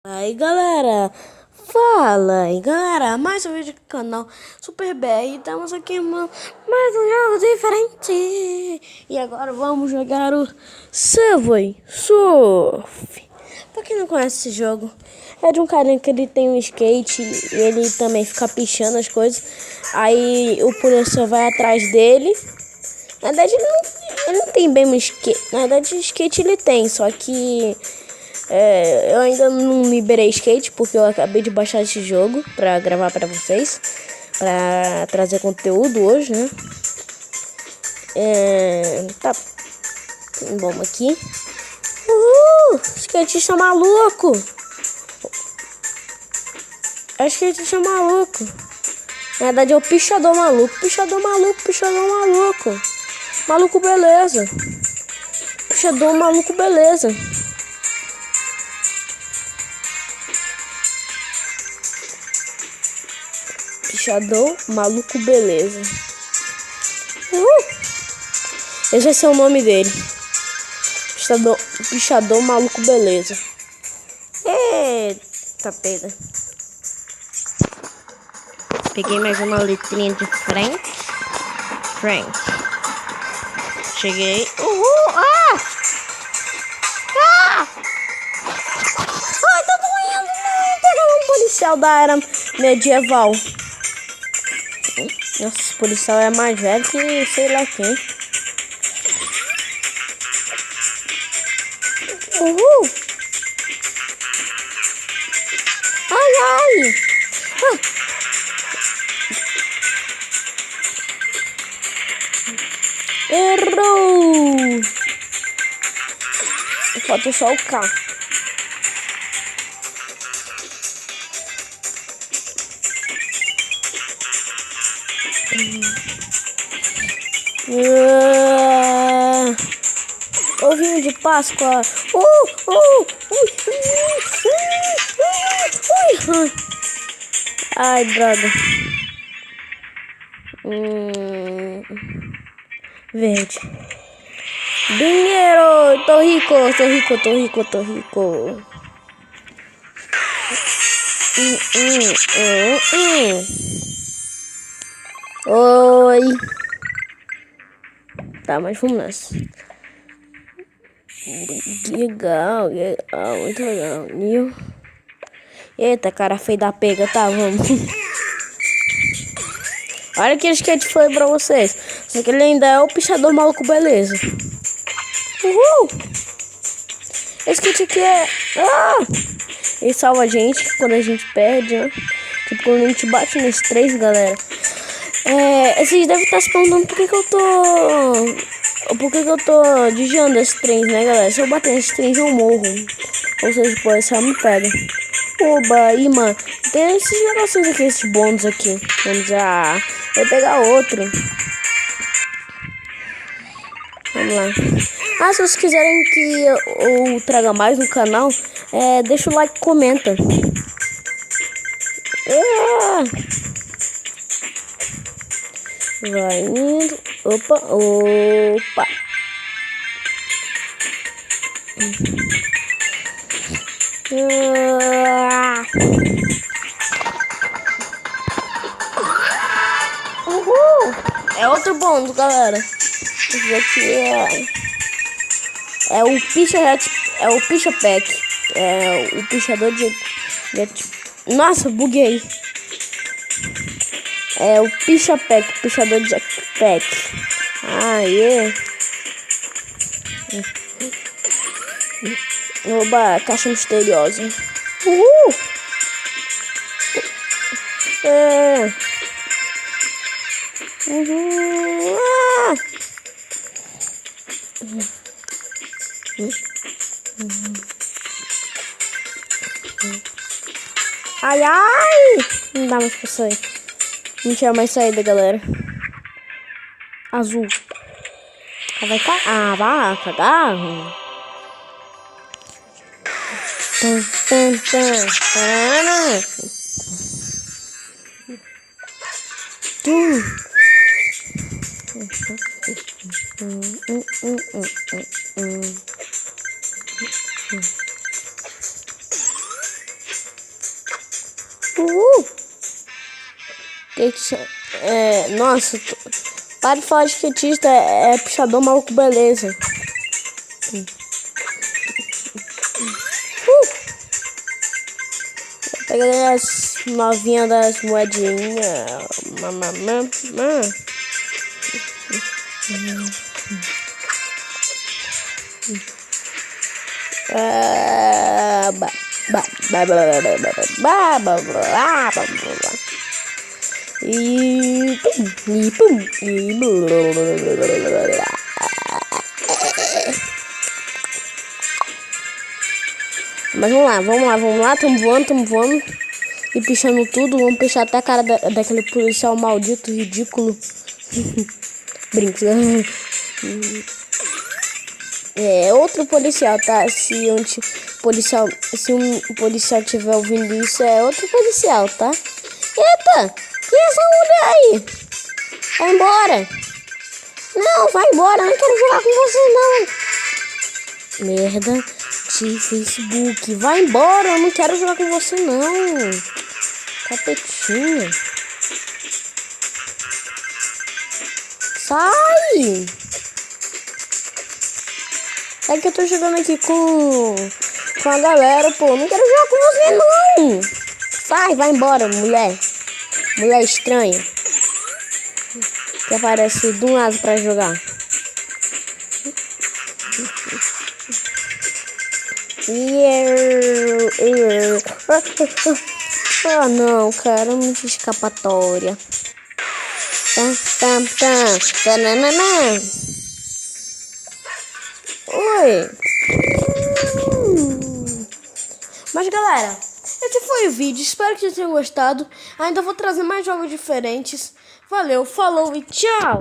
Aí galera, mais um vídeo do canal Super BR. Estamos aqui mais um jogo diferente. E agora vamos jogar o Subway Surf. Pra quem não conhece esse jogo, é de um carinha que ele tem um skate e ele também fica pichando as coisas. Aí o policial vai atrás dele. Na verdade ele não tem bem um skate. Na verdade skate ele tem, só que eu ainda não liberei skate porque eu acabei de baixar esse jogo pra gravar pra vocês, pra trazer conteúdo hoje, né? Tá, vamos aqui. Skatista maluco! É o skatista maluco. Na verdade é o pichador maluco, maluco beleza. Pichador maluco beleza. Pichador maluco beleza. Esse vai ser o nome dele. Pichador maluco beleza. Eita pega. Peguei mais uma letrinha de Frank. Cheguei. Ai, tá doendo. Não, pegar um policial da era medieval. Nossa, esse policial é mais velho que sei lá quem. Ai. Errou. Falta só o K. Ovinho de Páscoa. Ai, droga. Verde. Dinheiro. Tô rico. Oi. Tá, mas vamos nessa. Legal, muito legal. Eita, cara feio da pega, tá, vamos. Olha que skate foi pra vocês. Só que ele ainda é o pichador maluco beleza. Esse skate aqui é... ele salva a gente quando a gente perde, né? Tipo, quando a gente bate nos três, galera. Vocês devem estar se perguntando por que eu tô desviando esses trens, né, galera? Se eu bater nesses trens, eu morro. Ou seja, o policial me pega. Oba, aí, mano. Tem esses negocinhos aqui, esses bônus aqui. Vamos dizer, vou pegar outro. Vamos lá. Se vocês quiserem que eu traga mais no canal, deixa o like e comenta. Vai indo. Opa. É outro bônus, galera. Esse aqui é o Picha Pack. É o pichador de nossa, buguei. É o Picha Pack, pichador de Jackpack. Aê. Oba, caixa misteriosa. Ai. Não dá mais pra sair. Não tinha mais saída, galera. Azul. Vai cagar. Vai cagar. Nossa, para de falar de skatista, é puxador maluco, beleza. Peguei as novinhas das moedinhas. Mas vamos lá, tamo voando. E pichando tudo, vamos pichar até a cara daquele policial maldito, ridículo. Brinca. É outro policial, tá? Se um policial tiver ouvindo isso, é outro policial, tá? Eita! Que é essa mulher aí? Vai embora! Não, vai embora, eu não quero jogar com você, não! Merda de Facebook, vai embora, eu não quero jogar com você, não! Capetinha! Sai! É que eu tô jogando aqui com a galera, pô. Não quero jogar com você, não. Sai, vai embora, mulher. Mulher estranha. Que aparece do nada pra jogar. Ah, não, cara. Muita escapatória. Oi. Mas galera, esse foi o vídeo. Espero que vocês tenham gostado. Ainda vou trazer mais jogos diferentes. Valeu, falou e tchau.